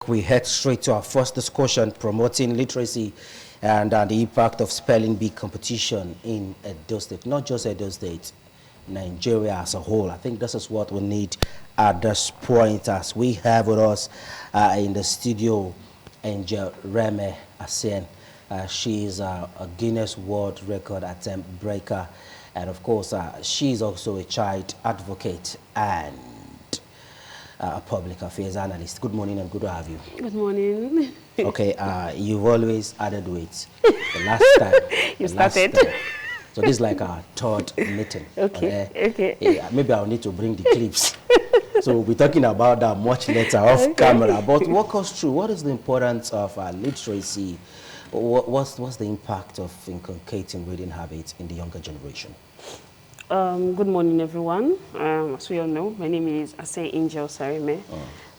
we head straight to our first discussion, promoting literacy and the impact of spelling bee competition in Edo State. Not just Edo State, Nigeria as a whole. I think this is what we need at this point, as we have with us in the studio Angel Reme Asien. She is a Guinness World Record attempt breaker, and of course she is also a child advocate and a public affairs analyst. Good morning and good to have you. Good morning. Okay, you've always added weight. The last time. You started. So this is like our third meeting. Okay, okay. Yeah, maybe I'll need to bring the clips. So we'll be talking about that much later off camera. But walk us through, what is the importance of literacy? What's the impact of inculcating reading habits in the younger generation? Good morning, everyone. As we all know, my name is Ase Angel Sarime.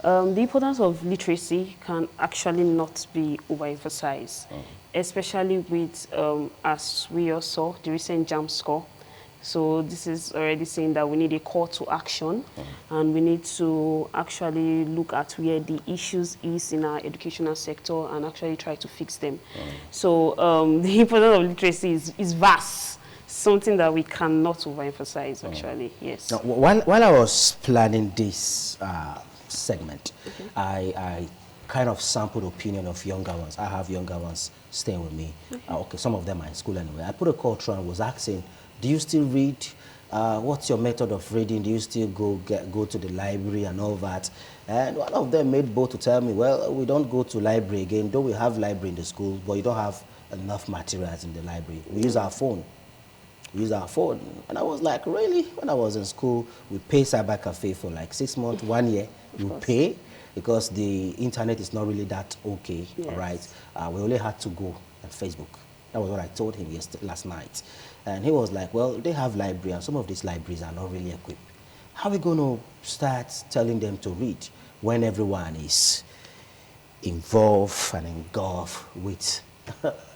The importance of literacy can actually not be overemphasized, especially with, as we all saw, the recent JAM score. So this is already saying that we need a call to action, and we need to actually look at where the issues is in our educational sector and actually try to fix them. So the importance of literacy is vast. Something that we cannot overemphasize, actually, yes. Now, while I was planning this segment, I kind of sampled opinion of younger ones. I have younger ones staying with me. Okay, some of them are in school anyway. I put a call through and was asking, do you still read? What's your method of reading? Do you still go to the library and all that? And one of them made bold to tell me, well, we don't go to library again, though we have library in the school, but you don't have enough materials in the library. We use our phone. And I was like, really? When I was in school, we pay cyber cafe for like 6 months, 1 year. You pay because the internet is not really that okay, right? We only had to go on Facebook. That was what I told him last night. And he was like, well, they have library, and some of these libraries are not really equipped. How are we going to start telling them to read when everyone is involved and engulfed with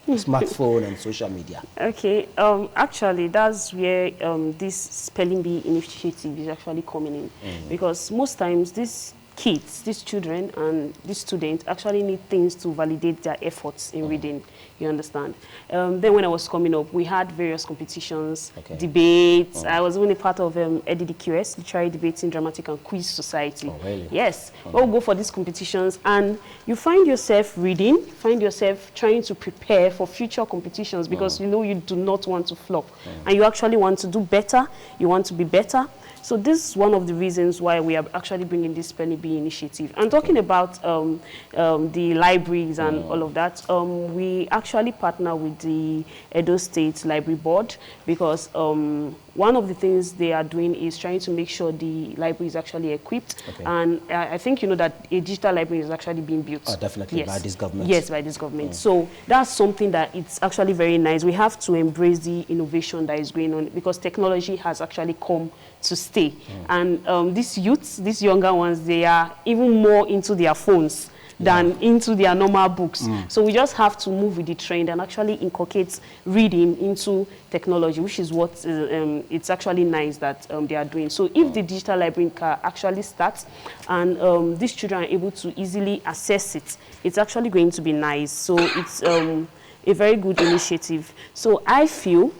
smartphone and social media? Okay, actually, that's where this spelling bee initiative is actually coming in. Because most times these kids, these children and these students actually need things to validate their efforts in reading, you understand? Then when I was coming up, we had various competitions, debates. I was even a part of EDDQS, Literary Debating, Dramatic and Quiz Society. Oh, really? Yes. We'll go for these competitions and you find yourself reading, find yourself trying to prepare for future competitions because you know you do not want to flop. And you actually want to do better, you want to be better. So this is one of the reasons why we are actually bringing this spelling bee initiative. And talking about the libraries and all of that, we actually partner with the Edo State Library Board because one of the things they are doing is trying to make sure the library is actually equipped. And I think you know that a digital library is actually being built. Oh, definitely, by this government. Yes, by this government. So that's something that it's actually very nice. We have to embrace the innovation that is going on because technology has actually come to stay. And these youths, these younger ones, they are even more into their phones than into their normal books. So we just have to move with the trend and actually inculcate reading into technology, which is what it's actually nice that they are doing. So if the digital library can actually start and these children are able to easily access it, it's actually going to be nice. So it's a very good initiative. So I feel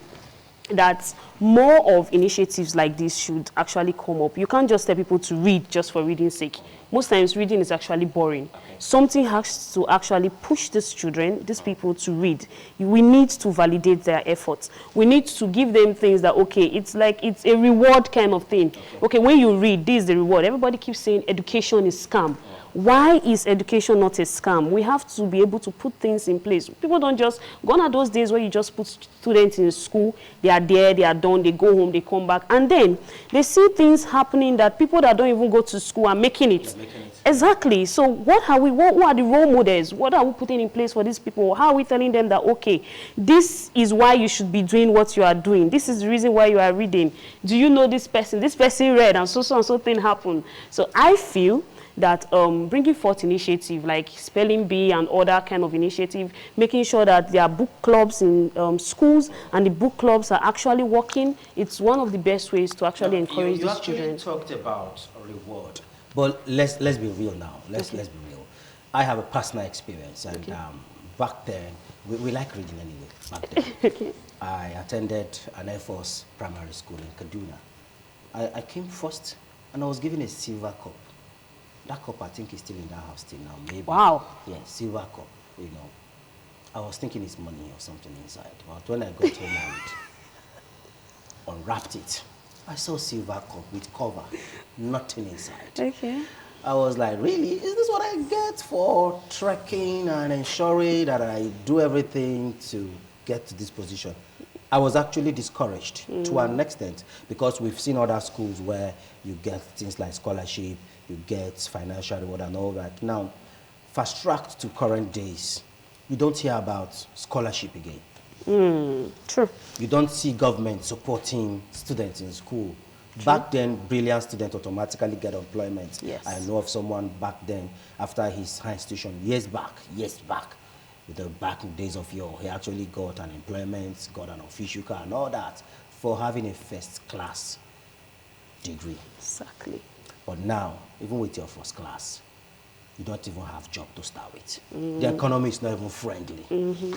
that more of initiatives like this should actually come up. You can't just tell people to read just for reading's sake. Most times reading is actually boring. Something has to actually push these children, these people to read. We need to validate their efforts. We need to give them things that, okay, it's like it's a reward kind of thing. Okay, when you read, this is the reward. Everybody keeps saying education is scam. Why is education not a scam? We have to be able to put things in place. People don't just, gone are those days where you just put students in school, they are there, they are done, they go home, they come back, and then they see things happening that people that don't even go to school are making it. Exactly. So what are what are the role models? What are we putting in place for these people? How are we telling them that, okay, this is why you should be doing what you are doing. This is the reason why you are reading. Do you know this person? This person read and so thing happened. So I feel that bringing forth initiative like spelling bee and other kind of initiative, making sure that there are book clubs in schools and the book clubs are actually working, it's one of the best ways to actually encourage these children. You talked about a reward, but let's be real now. Let's be real. I have a personal experience, and back then, we like reading anyway, back then. Okay. I attended an Air Force primary school in Kaduna. I came first, and I was given a silver cup. That cup, I think, is still in that house till now, maybe. Wow. Yeah, silver cup, you know. I was thinking it's money or something inside. But when I got home and unwrapped it, I saw silver cup with cover, nothing inside. Okay. I was like, really? Is this what I get for trekking and ensuring that I do everything to get to this position? I was actually discouraged to an extent, because we've seen other schools where you get things like scholarship, you get financial reward and all that. Now, fast tracked to current days, you don't hear about scholarship again. True. You don't see government supporting students in school. True. Back then, brilliant students automatically get employment. Yes. I know of someone back then, after his high institution, years back, with the back days of yore, he actually got an employment, got an official car and all that for having a first class degree. Exactly. But now, even with your first class, you don't even have job to start with. The economy is not even friendly.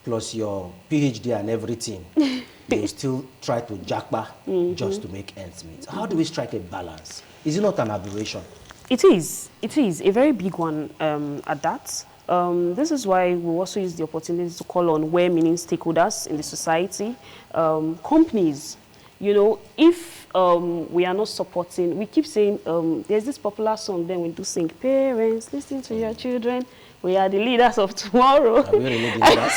Plus your PhD and everything, you still try to jackpot just to make ends meet. How do we strike a balance? Is it not an aberration? It is. It is a very big one at that. This is why we also use the opportunity to call on well-meaning stakeholders in the society, companies. You know, if we are not supporting, we keep saying, there's this popular song then we do sing, parents, listen to your children. We are the leaders of tomorrow. Are we really the leaders?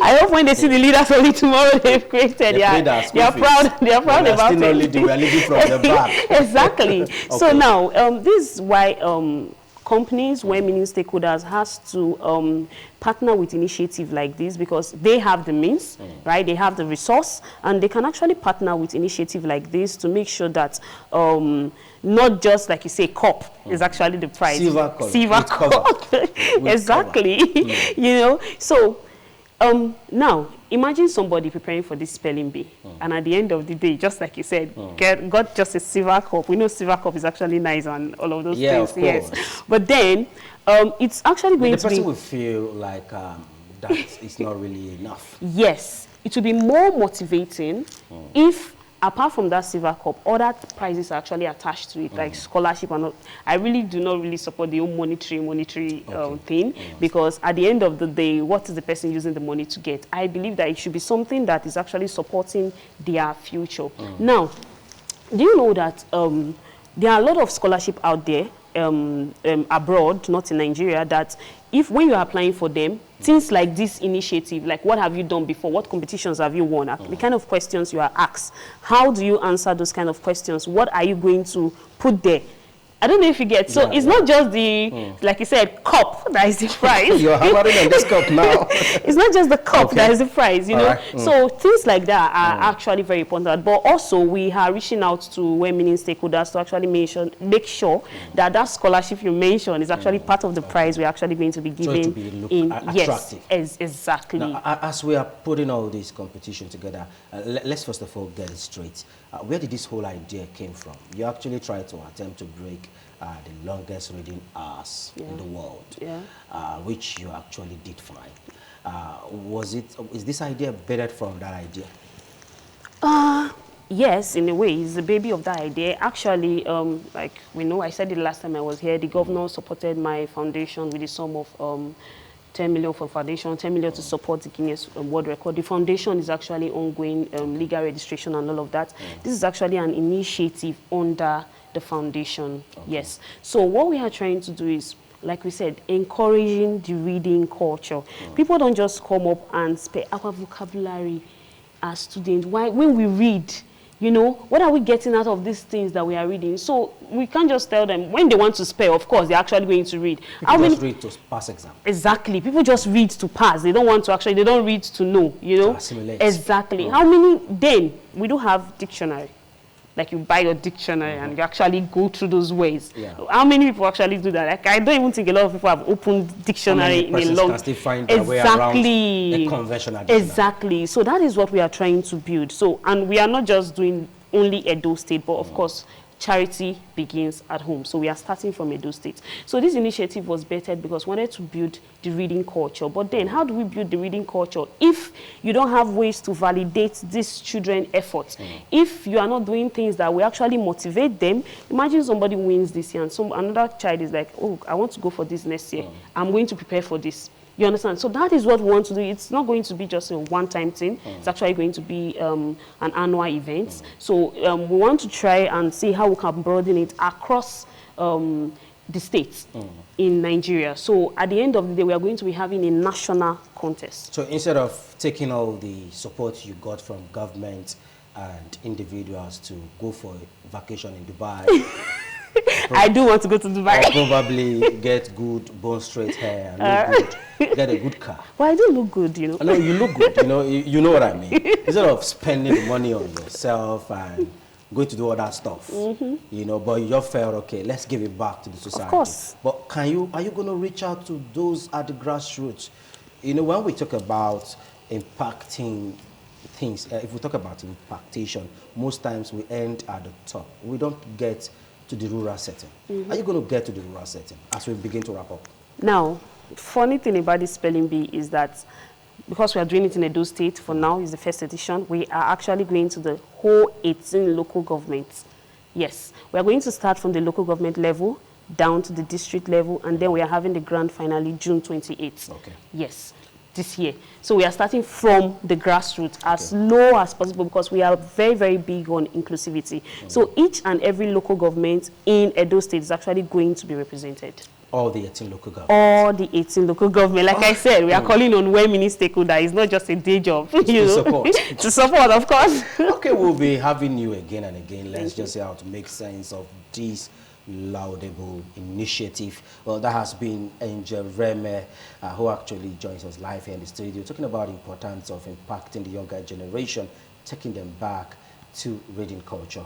I hope when they see the leaders only tomorrow they've created, they are proud. They are proud about it. We are leading from the back. Exactly. Okay. So now, this is why companies, well-meaning stakeholders, has to partner with initiative like this, because they have the means, right? They have the resource, and they can actually partner with initiative like this to make sure that not just, like you say, cup is actually the prize. Silver cup. Exactly. You know, so now imagine somebody preparing for this spelling bee, and at the end of the day, just like you said, got just a silver cup. We know silver cup is actually nice and all of those things. Of course. Yes, but then it's actually going to be. The person will feel like that is not really enough. Yes, it will be more motivating if, apart from that silver cup, other prizes are actually attached to it, like scholarship and all. I really do not really support the whole monetary thing, because at the end of the day, what is the person using the money to get? I believe that it should be something that is actually supporting their future. Now, do you know that there are a lot of scholarship out there abroad, not in Nigeria, that when you are applying for them, things like this initiative, like what have you done before, what competitions have you won, the kind of questions you are asked, how do you answer those kind of questions, what are you going to put there? I don't know if you get. So it's not just the, like you said, cup that is the prize. You're hammering on this cup now. It's not just the cup that is the prize, you know. Right. So things like that are actually very important. But also we are reaching out to well-meaning stakeholders to actually make sure that that scholarship you mentioned is actually part of the prize we're actually going to be giving. So to be attractive. Yes, exactly. Now, as we are putting all this competition together, let's first of all get it straight. Where did this whole idea came from? You actually tried to attempt to break the longest reading hours in the world, which you actually did fine. Is this idea bedded from that idea? Yes, in a way, it's the baby of that idea. Actually, like we know, I said it last time I was here, the governor supported my foundation with a sum of 10 million for foundation, 10 million to support the Guinness World Record. The foundation is actually ongoing legal registration and all of that. This is actually an initiative under the foundation. Yes. So what we are trying to do is, like we said, encouraging the reading culture. People don't just come up and speak our vocabulary as students. When we read, you know, what are we getting out of these things that we are reading? So we can't just tell them when they want to spell, of course, they're actually going to read. People just read to pass exam. Exactly. People just read to pass. They don't want to actually, they don't read to know, you know. To assimilate. Exactly. How many, then, we do have dictionary. Like you buy your dictionary and you actually go through those ways. How many people actually do that? Like I don't even think a lot of people have opened dictionary in a long. Can still find their way around the conventional dictionary. Exactly. So that is what we are trying to build. So, and we are not just doing only Edo State, but of course charity begins at home. So we are starting from Edo State. So this initiative was bettered because we wanted to build the reading culture. But then how do we build the reading culture if you don't have ways to validate these children's efforts? If you are not doing things that will actually motivate them, imagine somebody wins this year and another child is like, oh, I want to go for this next year. I'm going to prepare for this. You understand? So that is what we want to do. It's not going to be just a one-time thing. It's actually going to be an annual event. So we want to try and see how we can broaden it across the states in Nigeria. So at the end of the day, we are going to be having a national contest. So instead of taking all the support you got from government and individuals to go for a vacation in Dubai, I do want to go to Dubai. Or probably get good bone straight hair and look good, get a good car. Well, I do look good, you know. No, you look good, you know what I mean. Instead of spending the money on yourself and going to do all that stuff, but you just felt, okay, let's give it back to the society. Of course. But are you going to reach out to those at the grassroots? When we talk about impacting things, if we talk about impactation, most times we end at the top. We don't get to the rural setting. Are you going to get to the rural setting as we begin to wrap up? Now, funny thing about this spelling bee is that because we are doing it in Edo State, for now is the first edition, we are actually going to the whole 18 local governments. Yes, we are going to start from the local government level down to the district level, and then we are having the grand finale June 28th. Okay. Yes, this year. So we are starting from the grassroots as low as possible because we are very, very big on inclusivity. So each and every local government in Edo State is actually going to be represented. All the 18 local governments? All the 18 local government. Like I said, we are calling on women stakeholder. It's not just a day job. To support. To support, of course. Okay, we'll be having you again and again. Let's just see how to make sense of this laudable initiative. Well, that has been Angel Reme, who actually joins us live here in the studio, talking about the importance of impacting the younger generation, taking them back to reading culture.